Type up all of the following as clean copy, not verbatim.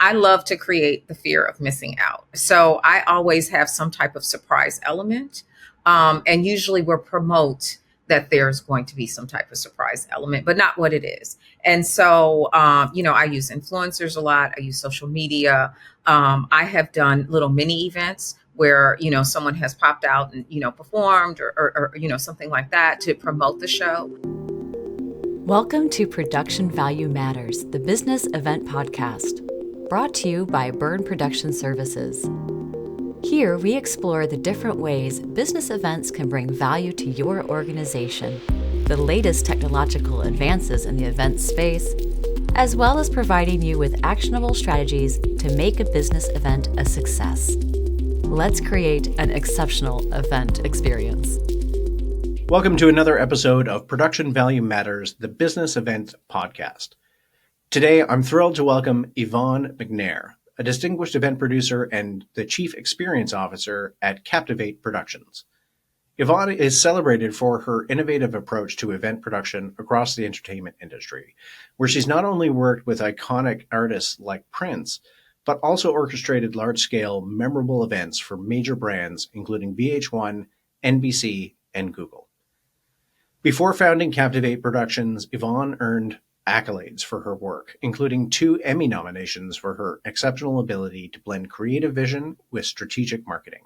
I love to create the fear of missing out. So I always have some type of surprise element. And usually we'll promote that there's going to be some type of surprise element, but not what it is. And so, I use influencers a lot. I use social media. I have done little mini events where, someone has popped out and, performed or something like that to promote the show. Welcome to Production Value Matters, the business event podcast, brought to you by Byrne Production Services. Here, we explore the different ways business events can bring value to your organization, the latest technological advances in the event space, as well as providing you with actionable strategies to make a business event a success. Let's create an exceptional event experience. Welcome to another episode of Production Value Matters, the business event podcast. Today, I'm thrilled to welcome Yvonne McNair, a distinguished event producer and the Chief Experience Officer at Captivate Productions. Yvonne is celebrated for her innovative approach to event production across the entertainment industry, where she's not only worked with iconic artists like Prince, but also orchestrated large-scale, memorable events for major brands, including VH1, NBC, and Google. Before founding Captivate Productions, Yvonne earned accolades for her work, including 2 Emmy nominations for her exceptional ability to blend creative vision with strategic marketing.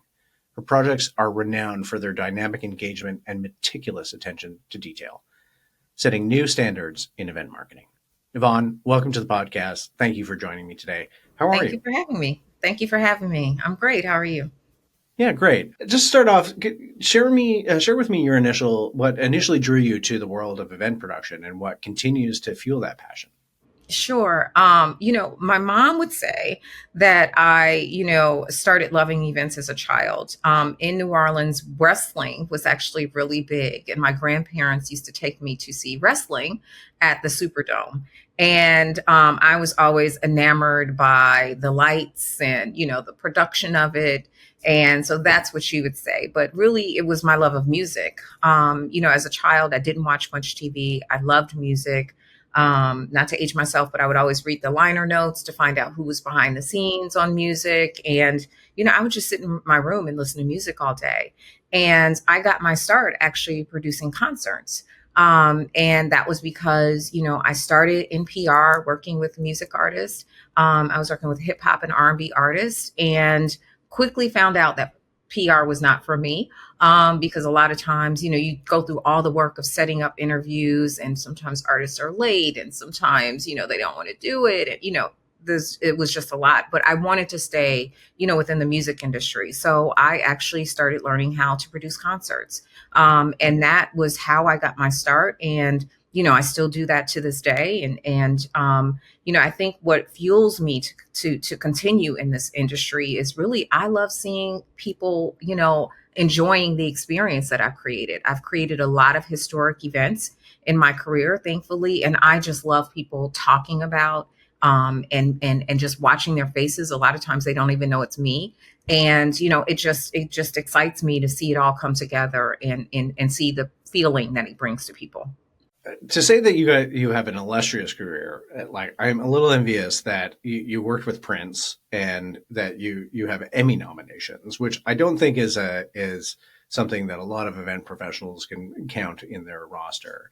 Her projects are renowned for their dynamic engagement and meticulous attention to detail, setting new standards in event marketing. Yvonne, welcome to the podcast. Thank you for joining me today. How are you? Thank you for having me. Thank you for having me. I'm great. How are you? Yeah, great. Just start off, share with me what initially drew you to the world of event production and what continues to fuel that passion. Sure. My mom would say that I, started loving events as a child. In New Orleans, wrestling was actually really big. And my grandparents used to take me to see wrestling at the Superdome. And I was always enamored by the lights and, the production of it. And so that's what she would say. But really, it was my love of music. As a child, I didn't watch much TV. I loved music. Not to age myself, but I would always read the liner notes to find out who was behind the scenes on music. And, I would just sit in my room and listen to music all day. And I got my start actually producing concerts. And that was because, I started in PR working with music artists. I was working with hip hop and R&B artists and quickly found out that PR was not for me. Because a lot of times, you go through all the work of setting up interviews and sometimes artists are late and sometimes, they don't want to do it. And, it was just a lot, but I wanted to stay, within the music industry. So I actually started learning how to produce concerts. And that was how I got my start. And, I still do that to this day. And I think what fuels me to continue in this industry is really, I love seeing people, enjoying the experience that I've created. I've created a lot of historic events in my career, thankfully. And I just love people talking about and just watching their faces. A lot of times they don't even know it's me. And, it just excites me to see it all come together and see the feeling that it brings to people. To say that you have an illustrious career, like I'm a little envious that you worked with Prince and that you have Emmy nominations, which I don't think is something that a lot of event professionals can count in their roster.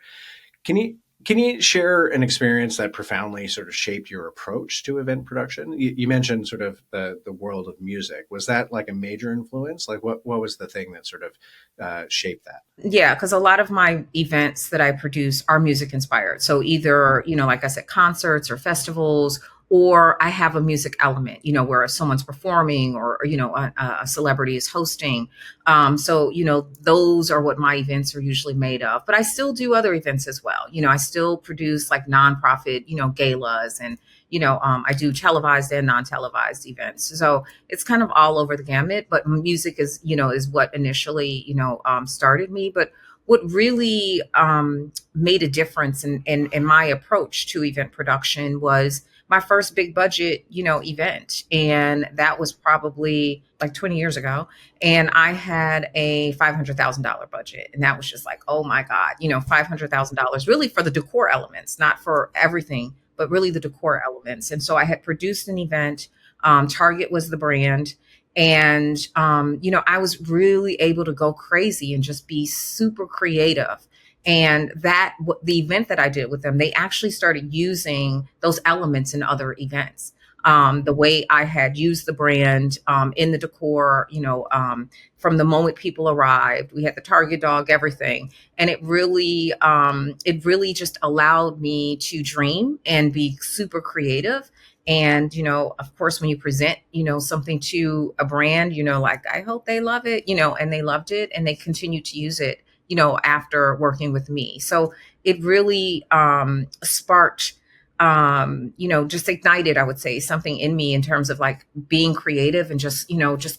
Can you share an experience that profoundly sort of shaped your approach to event production? You mentioned sort of the world of music. Was that like a major influence? Like what was the thing that sort of shaped that? Yeah, because a lot of my events that I produce are music inspired. So either, like I said, concerts or festivals, or I have a music element, where someone's performing or a celebrity is hosting. So, those are what my events are usually made of. But I still do other events as well. I still produce like nonprofit, galas and, I do televised and non-televised events. So it's kind of all over the gamut. But music is what initially, started me. But what really made a difference in my approach to event production was my first big budget, event. And that was probably like 20 years ago. And I had a $500,000 budget. And that was just like, oh my God, $500,000 really for the decor elements, not for everything, but really the decor elements. And so I had produced an event. Target was the brand. And, I was really able to go crazy and just be super creative. And the event that I did with them, they actually started using those elements in other events. The way I had used the brand in the decor, from the moment people arrived, we had the Target dog, everything, and it really just allowed me to dream and be super creative. And of course, when you present, something to a brand, like I hope they love it, and they loved it, and they continued to use it, after working with me. So it really sparked just ignited, I would say, something in me in terms of like being creative and just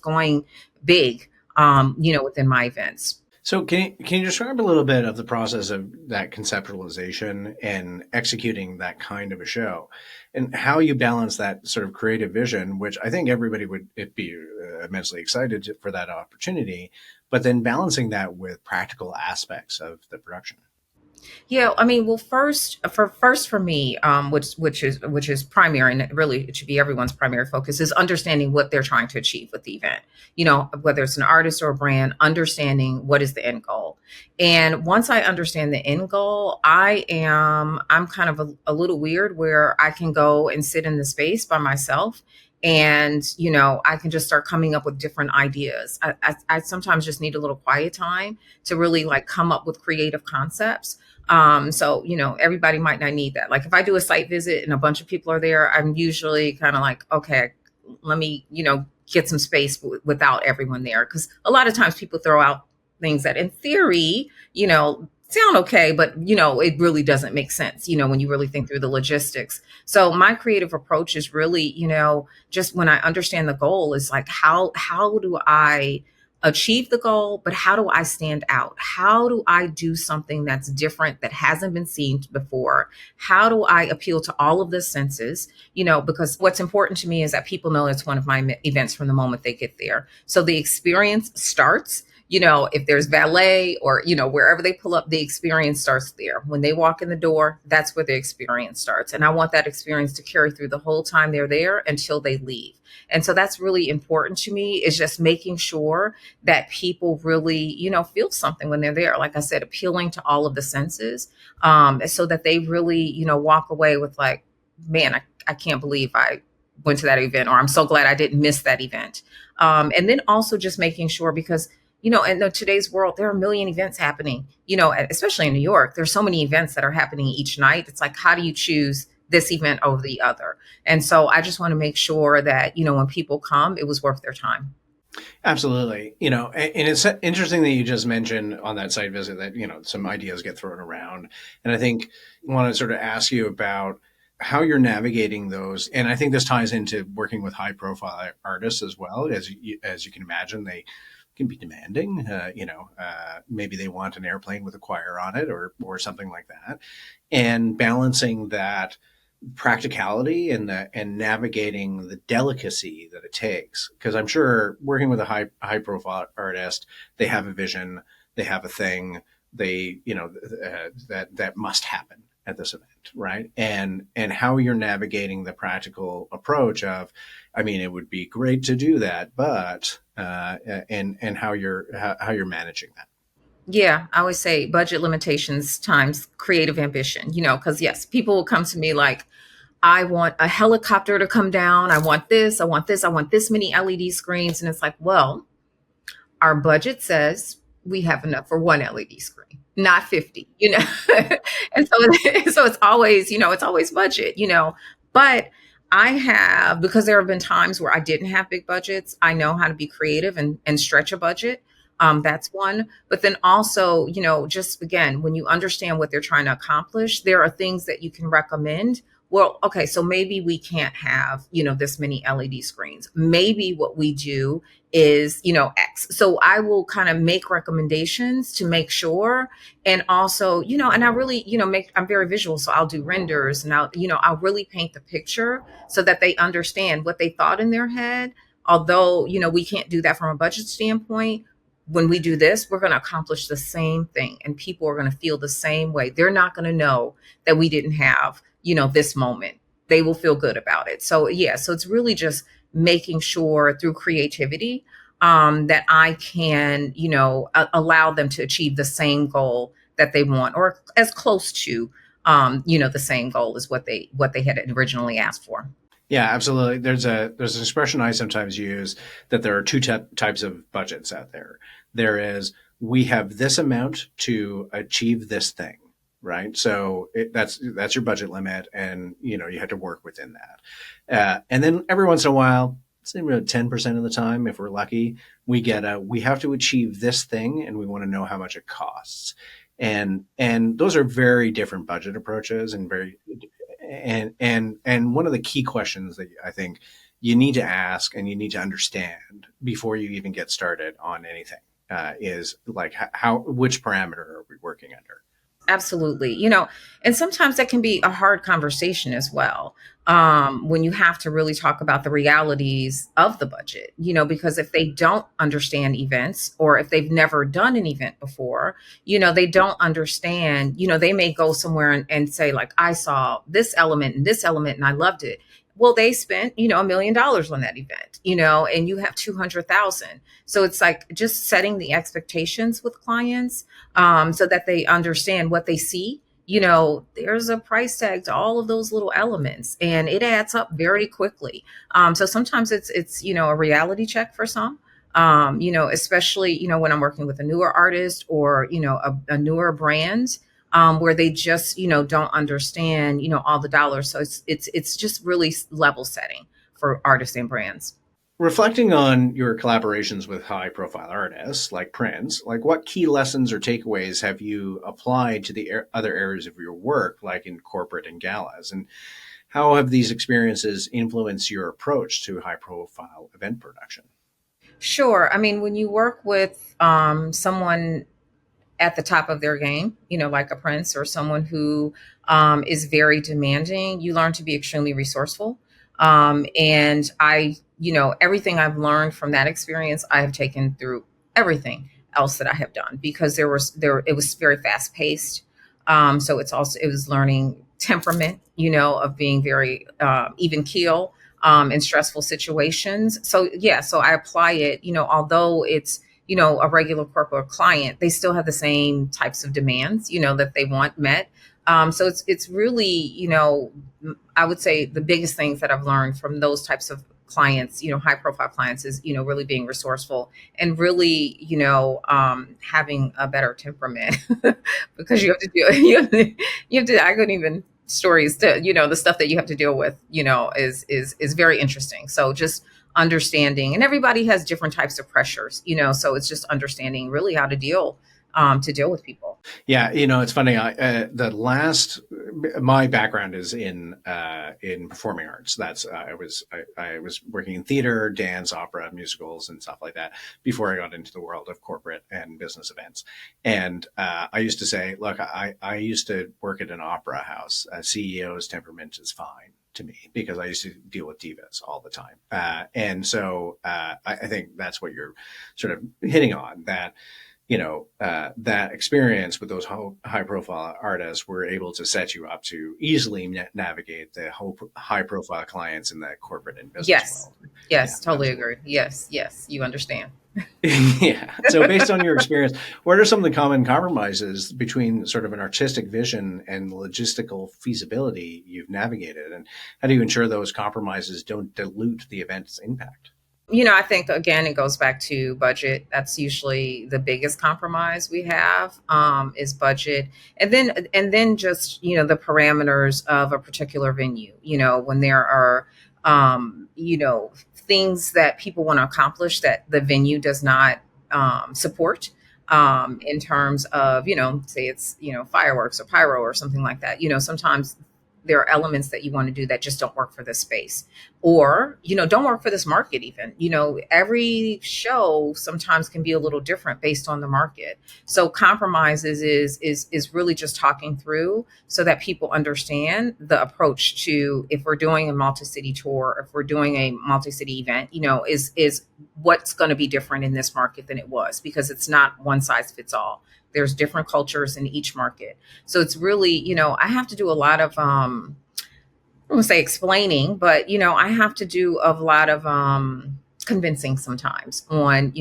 going big, within my events. So can you describe a little bit of the process of that conceptualization and executing that kind of a show, and how you balance that sort of creative vision, which I think everybody would be immensely excited for that opportunity, but then balancing that with practical aspects of the production? Yeah, I mean, well, first for me, which is primary, and really it should be everyone's primary focus, is understanding what they're trying to achieve with the event. Whether it's an artist or a brand, understanding what is the end goal. And once I understand the end goal, I'm kind of a little weird where I can go and sit in the space by myself. And I can just start coming up with different ideas. I sometimes just need a little quiet time to really like come up with creative concepts. So, everybody might not need that. Like if I do a site visit and a bunch of people are there, I'm usually kind of like, okay, let me, get some space without everyone there. Cause a lot of times people throw out things that in theory, sound okay, but it really doesn't make sense, when you really think through the logistics. So my creative approach is really, just when I understand the goal is like, how do I achieve the goal, but how do I stand out? How do I do something that's different that hasn't been seen before? How do I appeal to all of the senses? Because what's important to me is that people know it's one of my events from the moment they get there. So the experience starts, if there's valet or, wherever they pull up, the experience starts there. When they walk in the door, that's where the experience starts. And I want that experience to carry through the whole time they're there until they leave. And so that's really important to me, is just making sure that people really, feel something when they're there. Like I said, appealing to all of the senses, so that they really, walk away with like, man, I can't believe I went to that event, or I'm so glad I didn't miss that event. And then also just making sure, because in today's world, there are a million events happening, especially in New York. There's so many events that are happening each night. It's like, how do you choose this event over the other? And so I just want to make sure that, when people come, it was worth their time. Absolutely. And it's interesting that you just mentioned on that site visit that, some ideas get thrown around. And I think I want to sort of ask you about how you're navigating those. And I think this ties into working with high profile artists as well. As you can imagine, they can be demanding. Maybe they want an airplane with a choir on it or something like that. And balancing that practicality and navigating the delicacy that it takes, because I'm sure working with a high profile artist, they have a vision, they have a thing, they that must happen at this event, right? And how you're navigating the practical approach of, I mean, it would be great to do that, but and how you're managing that. Yeah, I always say budget limitations times creative ambition, because yes, people will come to me like, I want a helicopter to come down. I want this. I want this. I want this many LED screens. And it's like, well, our budget says we have enough for one LED screen, not 50, and so it's always, it's always budget, but because there have been times where I didn't have big budgets, I know how to be creative and stretch a budget. That's one. But then also, just again, when you understand what they're trying to accomplish, there are things that you can recommend. Well, okay, so maybe we can't have, this many LED screens. Maybe what we do is, X. So I will kind of make recommendations to make sure. And also, and I really, I'm very visual. So I'll do renders and I'll really paint the picture so that they understand what they thought in their head. Although, we can't do that from a budget standpoint. When we do this, we're going to accomplish the same thing, and people are going to feel the same way. They're not going to know that we didn't have, this moment. They will feel good about it. So yeah, so it's really just making sure through creativity that I can, allow them to achieve the same goal that they want, or as close to, the same goal as what they had originally asked for. Yeah, absolutely. There's an expression I sometimes use that there are two types of budgets out there. There is, we have this amount to achieve this thing, right? So that's your budget limit, and you have to work within that. And then every once in a while, say about 10% of the time, if we're lucky, we have to achieve this thing, and we want to know how much it costs. And those are very different budget approaches, and very and one of the key questions that I think you need to ask and you need to understand before you even get started on anything is like, which parameter are we working under? Absolutely. And sometimes that can be a hard conversation as well. When you have to really talk about the realities of the budget, because if they don't understand events, or if they've never done an event before, they don't understand, they may go somewhere and say, like, I saw this element and I loved it. Well, they spent, $1 million on that event, and you have 200,000. So it's like just setting the expectations with clients, so that they understand what they see. There's a price tag to all of those little elements, and it adds up very quickly. So sometimes it's a reality check for some. Especially when I'm working with a newer artist, or a newer brand, where they just don't understand all the dollars. So it's just really level setting for artists and brands. Reflecting on your collaborations with high profile artists like Prince, like what key lessons or takeaways have you applied to the other areas of your work, like in corporate and galas? And how have these experiences influenced your approach to high profile event production? Sure. I mean, when you work with someone at the top of their game, like a Prince, or someone who is very demanding, you learn to be extremely resourceful. And everything I've learned from that experience, I have taken through everything else that I have done, because it was very fast paced. So it was learning temperament, of being very even keel in stressful situations. So yeah, so I apply it, although it's, a regular corporate client, they still have the same types of demands, that they want met. So it's really, I would say the biggest things that I've learned from those types of clients, high profile clients, is, really being resourceful, and really, having a better temperament, because you have to do I couldn't even stories to, the stuff that you have to deal with, is very interesting. So just understanding, and everybody has different types of pressures, so it's just understanding really how to deal with people. Yeah, it's funny. My background is in performing arts. I was working in theater, dance, opera, musicals, and stuff like that before I got into the world of corporate and business events. And I used to say, look, I used to work at an opera house. A CEO's temperament is fine to me, because I used to deal with divas all the time. And so I think that's what you're sort of hitting on, that that experience with those high profile artists were able to set you up to easily navigate the high profile clients in the corporate and business Yes. world. Yes. Yeah, Totally absolutely. agree. Yes. You understand. Yeah. So based on your experience, what are some of the common compromises between sort of an artistic vision and logistical feasibility you've navigated? And how do you ensure those compromises don't dilute the event's impact? I think, again, it goes back to budget. That's usually the biggest compromise we have, is budget. And then just, the parameters of a particular venue, when there are, things that people want to accomplish that the venue does not support, in terms of, say it's, fireworks or pyro or something like that. Sometimes there are elements that you want to do that just don't work for this space, or don't work for this market. Even every show sometimes can be a little different based on the market. So compromises is really just talking through, so that people understand the approach to, if we're doing a multi-city tour, if we're doing a multi-city event, is what's going to be different in this market than it was, because it's not one size fits all. There's different cultures in each market. So it's really, I have to do a lot of I won't say explaining, but I have to do a lot of convincing sometimes on,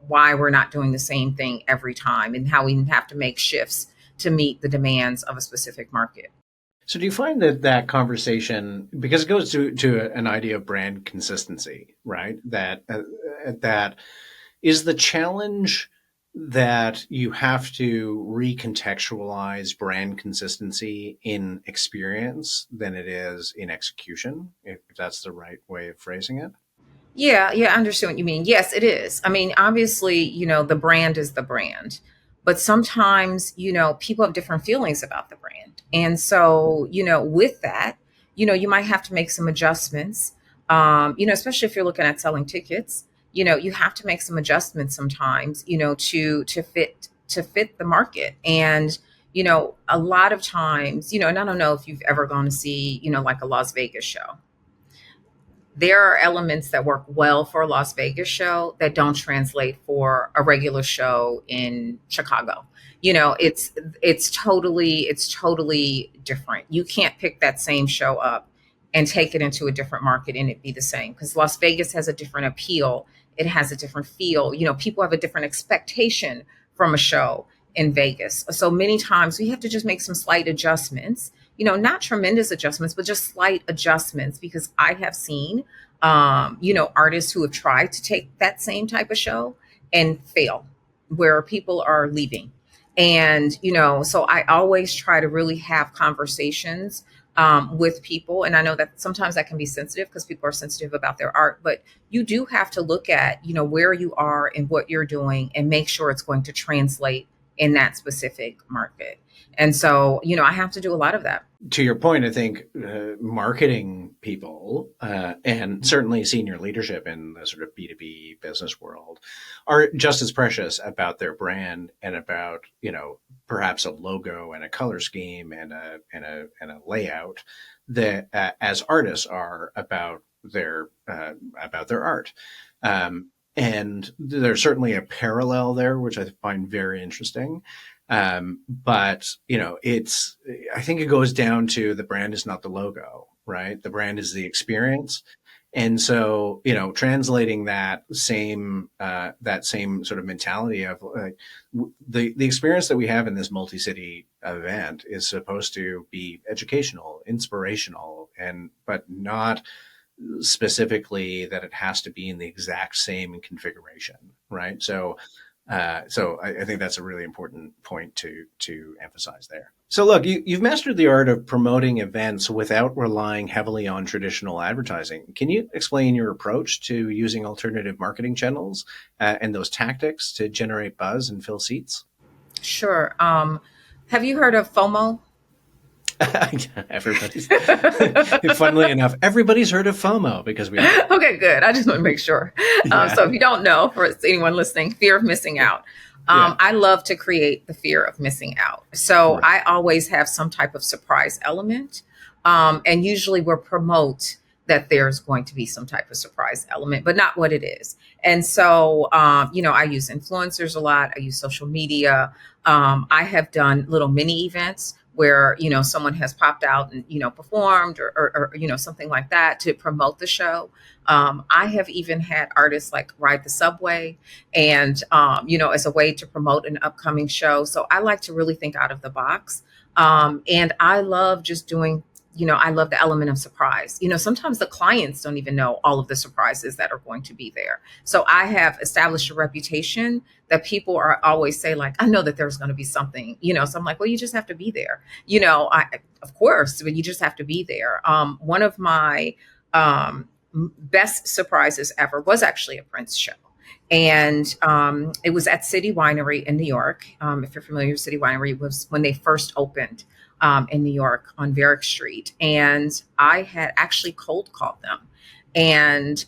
why we're not doing the same thing every time and how we have to make shifts to meet the demands of a specific market. So do you find that that conversation, because it goes to an idea of brand consistency, right? That is the challenge, that you have to recontextualize brand consistency in experience than it is in execution, if that's the right way of phrasing it? Yeah, yeah, I understand what you mean. Yes, it is. I mean, obviously, the brand is the brand, but sometimes, people have different feelings about the brand. And so, with that, you might have to make some adjustments. Especially if you're looking at selling tickets, you have to make some adjustments sometimes, to fit the market. And, a lot of times, and I don't know if you've ever gone to see, like a Las Vegas show. There are elements that work well for a Las Vegas show that don't translate for a regular show in Chicago. It's totally different. You can't pick that same show up and take it into a different market and it be the same, because Las Vegas has a different appeal. It has a different feel. People have a different expectation from a show in Vegas. So many times we have to just make some slight adjustments, not tremendous adjustments, but just slight adjustments, because I have seen, artists who have tried to take that same type of show and fail, where people are leaving. And, so I always try to really have conversations with people. And I know that sometimes that can be sensitive because people are sensitive about their art, but you do have to look at, where you are and what you're doing and make sure it's going to translate in that specific market. And so, I have to do a lot of that. To your point, I think marketing people and certainly senior leadership in the sort of B2B business world are just as precious about their brand and about, perhaps a logo and a color scheme and a layout that as artists are about their art. And there's certainly a parallel there, which I find very interesting. But I think it goes down to the brand is not the logo, right? The brand is the experience. And so, translating that same sort of mentality of like the experience that we have in this multi-city event is supposed to be educational, inspirational, but not specifically that it has to be in the exact same configuration, right? So I think that's a really important point to emphasize there. So look, you've mastered the art of promoting events without relying heavily on traditional advertising. Can you explain your approach to using alternative marketing channels and those tactics to generate buzz and fill seats? Sure. Have you heard of FOMO? Everybody's, funnily enough, everybody's heard of FOMO because we are. Okay, good. I just want to make sure. Yeah. So if you don't know, for anyone listening, fear of missing out. Yeah. I love to create the fear of missing out. So Right. I always have some type of surprise element. And usually we'll promote that there's going to be some type of surprise element, but not what it is. And so, I use influencers a lot. I use social media. I have done little mini events where, someone has popped out and, performed or something like that to promote the show. I have even had artists like ride the subway and, as a way to promote an upcoming show. So I like to really think out of the box. And I love just doing, I love the element of surprise. Sometimes the clients don't even know all of the surprises that are going to be there. So I have established a reputation that people are always say like, I know that there's going to be something, so I'm like, well, you just have to be there. Of course, but you just have to be there. One of my best surprises ever was actually a Prince show. And it was at City Winery in New York. If you're familiar with City Winery, it was when they first opened in New York on Varick Street. And I had actually cold called them and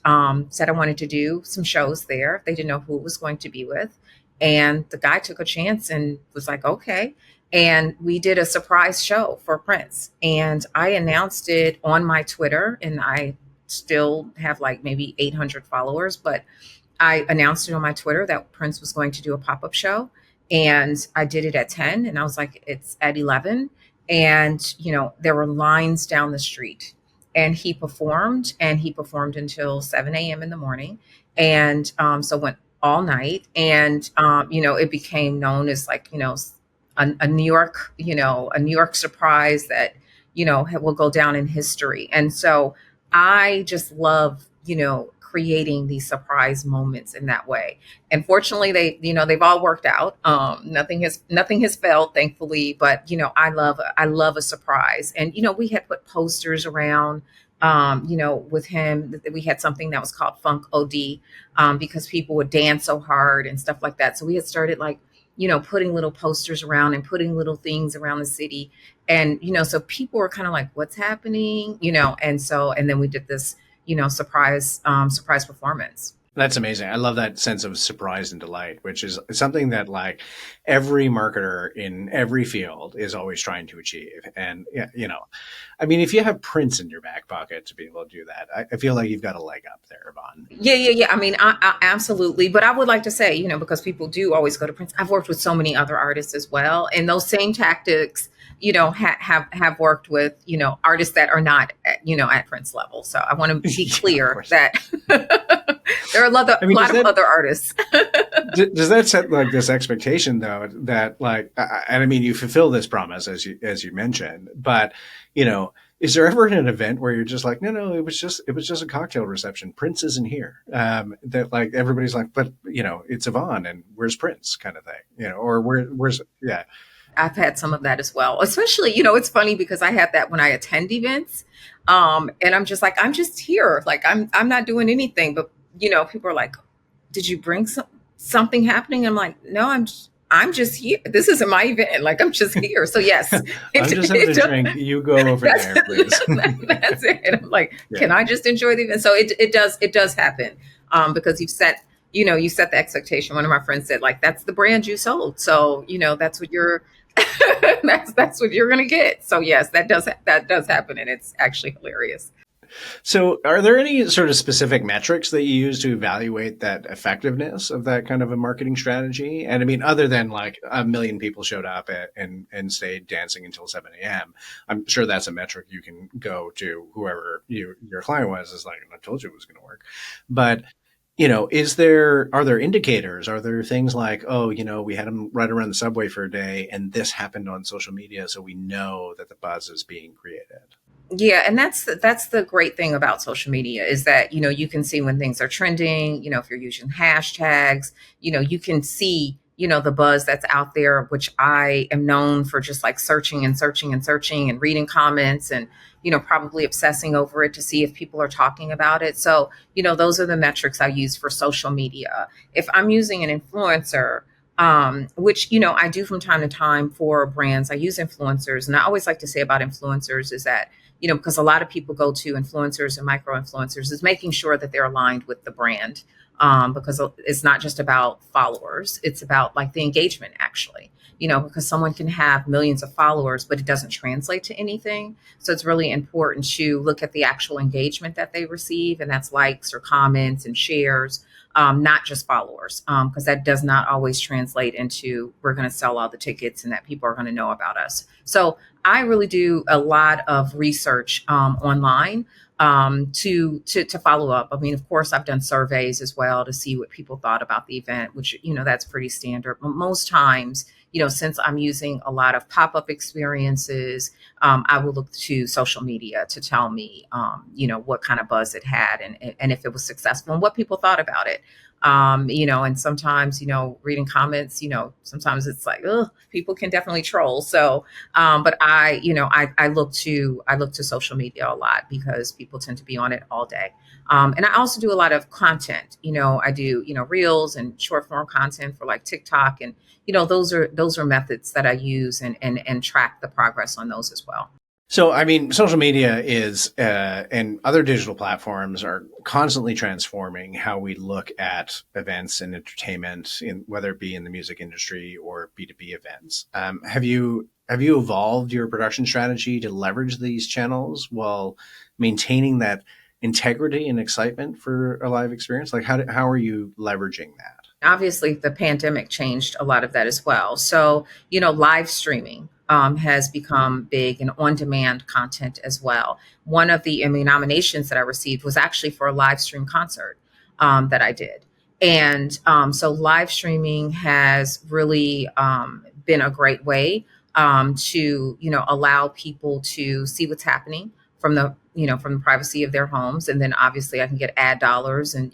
said I wanted to do some shows there. They didn't know who it was going to be with. And the guy took a chance and was like, okay. And we did a surprise show for Prince. And I announced it on my Twitter, and I still have like maybe 800 followers, but I announced it on my Twitter that Prince was going to do a pop-up show. And I did it at 10, and I was like, it's at 11. And, there were lines down the street. and he performed, until 7 a.m. in the morning. And so went all night. And, it became known as like, a New York, a New York surprise that, will go down in history. And so I just love, creating these surprise moments in that way. And fortunately, they've all worked out. Nothing has failed, thankfully. But I love a surprise. And we had put posters around. With him, we had something that was called Funk OD, because people would dance so hard and stuff like that. So we had started like, putting little posters around and putting little things around the city. And, so people were kind of like, what's happening? And then we did this, surprise performance. That's amazing. I love that sense of surprise and delight, which is something that like every marketer in every field is always trying to achieve. And, I mean, if you have Prince in your back pocket to be able to do that, I feel like you've got a leg up there, Yvonne. Yeah. I mean, I absolutely. But I would like to say, because people do always go to Prince. I've worked with so many other artists as well, and those same tactics, have worked with, artists that are not, at Prince level. So I want to be clear that there are a lot of other artists. Does that set like this expectation though, that like, and I mean, you fulfill this promise as you mentioned, but is there ever an event where you're just like, no, it was just a cocktail reception. Prince isn't here. That like everybody's like, but it's Yvonne and where's Prince kind of thing, or where's yeah. I've had some of that as well. Especially, it's funny because I have that when I attend events. And I'm just like, I'm just here. Like I'm not doing anything. But people are like, did you bring something happening? I'm like, no, I'm just here. This isn't my event. Like I'm just here. So yes. I'm just having a drink. You go over there, please. That's it. I'm like, Can I just enjoy the event? So it does happen. Because you set the expectation. One of my friends said, like, that's the brand you sold. So, that's what you're that's what you're going to get. So yes, that does happen. And it's actually hilarious. So are there any sort of specific metrics that you use to evaluate that effectiveness of that kind of a marketing strategy? And I mean, other than like 1 million people showed up and stayed dancing until 7 a.m., I'm sure that's a metric you can go to whoever your client was, is like, I told you it was going to work. But are there indicators? Are there things like, we had them right around the subway for a day and this happened on social media, so we know that the buzz is being created? Yeah, and that's the great thing about social media is that you can see when things are trending. If you're using hashtags, you can see the buzz that's out there, which I am known for just like searching and searching and searching and reading comments and probably obsessing over it to see if people are talking about it. So those are the metrics I use for social media. If I'm using an influencer, which I do from time to time for brands, I use influencers. And I always like to say about influencers is that because a lot of people go to influencers and micro influencers, is making sure that they're aligned with the brand. Because it's not just about followers, it's about like the engagement actually, because someone can have millions of followers, but it doesn't translate to anything. So it's really important to look at the actual engagement that they receive. And that's likes or comments and shares, not just followers, because that does not always translate into we're going to sell all the tickets and that people are going to know about us. So I really do a lot of research online to follow up. I mean, of course, I've done surveys as well to see what people thought about the event, which, that's pretty standard. But most times, since I'm using a lot of pop-up experiences, I will look to social media to tell me, what kind of buzz it had and if it was successful and what people thought about it. And sometimes, reading comments, sometimes it's like, oh, people can definitely troll. So, but I look to social media a lot because people tend to be on it all day. And I also do a lot of content. I do, reels and short form content for like TikTok, and those are methods that I use and track the progress on those as well. So, I mean, social media is, and other digital platforms are constantly transforming how we look at events and entertainment, whether it be in the music industry or B2B events. Have you evolved your production strategy to leverage these channels while maintaining that integrity and excitement for a live experience? Like, how are you leveraging that? Obviously, the pandemic changed a lot of that as well. So, live streaming has become big, and on-demand content as well. One of the Emmy nominations that I received was actually for a live stream concert that I did. And so live streaming has really been a great way to, allow people to see what's happening from from the privacy of their homes. And then obviously I can get ad dollars and,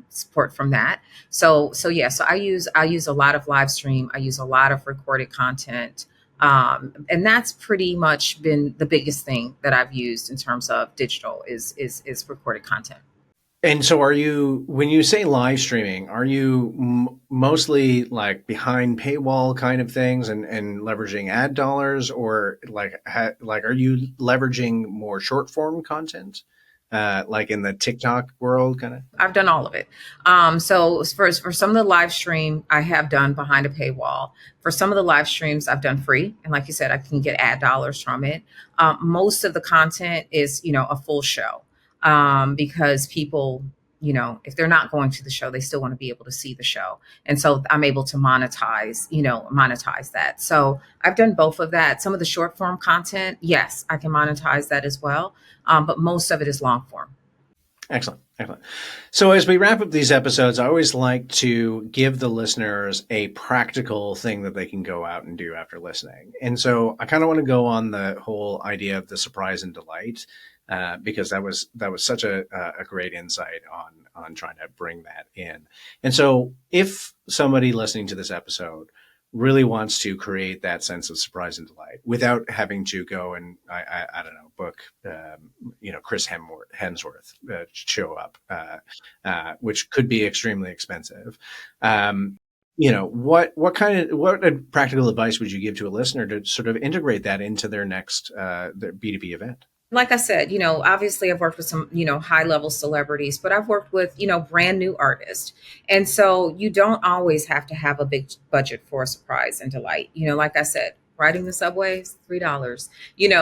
support from that. So yeah, so I use a lot of live stream. I use a lot of recorded content. And that's pretty much been the biggest thing that I've used in terms of digital is recorded content. And so when you say live streaming, are you mostly like behind paywall kind of things and leveraging ad dollars, or like are you leveraging more short form content, like in the TikTok world kind of? I've done all of it. So for some of the live stream, I have done behind a paywall. For some of the live streams, I've done free, and like you said, I can get ad dollars from it. Most of the content is, a full show, because people, if they're not going to the show, they still want to be able to see the show, and so I'm able to monetize that. So I've done both of that. Some of the short form content, yes, I can monetize that as well, but most of it is long form. Excellent. Excellent. So as we wrap up these episodes, I always like to give the listeners a practical thing that they can go out and do after listening. And so I kind of want to go on the whole idea of the surprise and delight, because that was such a great insight on trying to bring that in. And so if somebody listening to this episode really wants to create that sense of surprise and delight without having to go and I don't know, book Chris Hemsworth show up, which could be extremely expensive. What practical advice would you give to a listener to sort of integrate that into their next their B2B event? Like I said, obviously I've worked with some, high level celebrities, but I've worked with, brand new artists. And so you don't always have to have a big budget for a surprise and delight. Like I said, riding the subways, $3,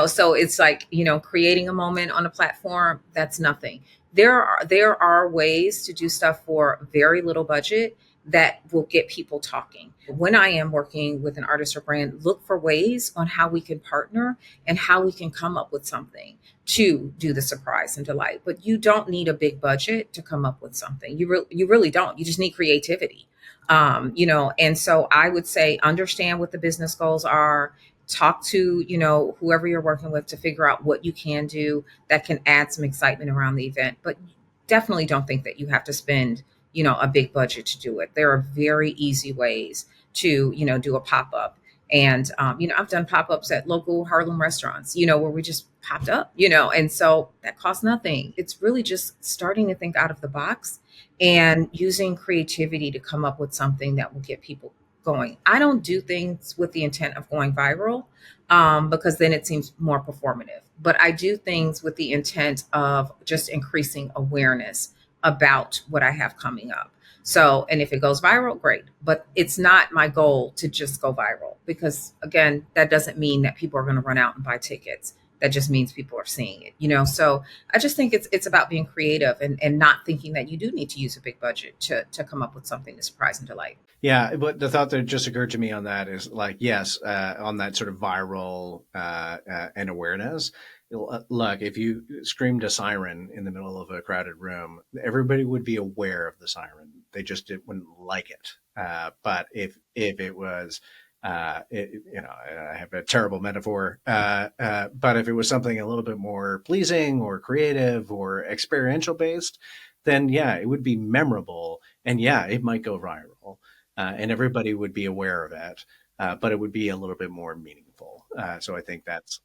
so it's like, creating a moment on a platform, that's nothing. There are ways to do stuff for very little budget that will get people talking. When I am working with an artist or brand, look for ways on how we can partner and how we can come up with something to do the surprise and delight. But you don't need a big budget to come up with something. You really don't. You just need creativity. And so I would say understand what the business goals are. Talk to, whoever you're working with to figure out what you can do that can add some excitement around the event. But definitely don't think that you have to spend, a big budget to do it. There are very easy ways to, do a pop-up. And, I've done pop-ups at local Harlem restaurants, where we just popped up, and so that costs nothing. It's really just starting to think out of the box and using creativity to come up with something that will get people going. I don't do things with the intent of going viral, because then it seems more performative. But I do things with the intent of just increasing awareness about what I have coming up. So, and if it goes viral, great. But it's not my goal to just go viral, because again, that doesn't mean that people are going to run out and buy tickets. That just means people are seeing it. So I just think it's about being creative and not thinking that you do need to use a big budget to come up with something to surprise and delight. Yeah, but the thought that just occurred to me on that is like, yes, on that sort of viral and awareness. Look, if you screamed a siren in the middle of a crowded room, everybody would be aware of the siren. They just wouldn't like it. But if it was, I have a terrible metaphor, but if it was something a little bit more pleasing or creative or experiential based, then yeah, it would be memorable, and yeah, it might go viral, and everybody would be aware of it. But it would be a little bit more meaningful. So I think that's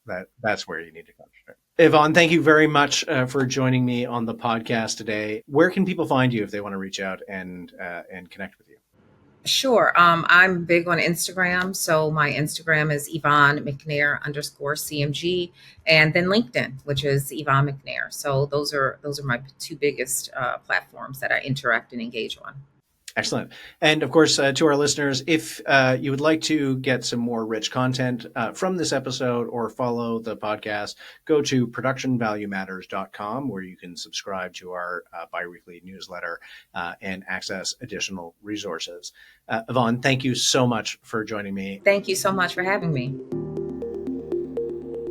where you need to concentrate. Yvonne, thank you very much for joining me on the podcast today. Where can people find you if they want to reach out and connect with you? Sure. I'm big on Instagram. So my Instagram is Yvonne McNair _CMG, and then LinkedIn, which is Yvonne McNair. So those are my two biggest platforms that I interact and engage on. Excellent. And of course, to our listeners, if you would like to get some more rich content from this episode or follow the podcast, go to productionvaluematters.com, where you can subscribe to our biweekly newsletter and access additional resources. Yvonne, thank you so much for joining me. Thank you so much for having me.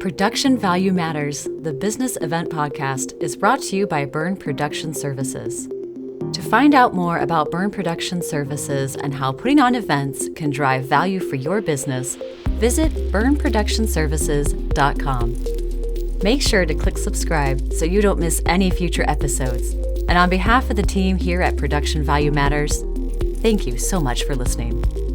Production Value Matters, the business event podcast, is brought to you by Byrne Production Services. To find out more about Byrne Production Services and how putting on events can drive value for your business, visit byrneproductionservices.com. Make sure to click subscribe so you don't miss any future episodes. And on behalf of the team here at Production Value Matters, thank you so much for listening.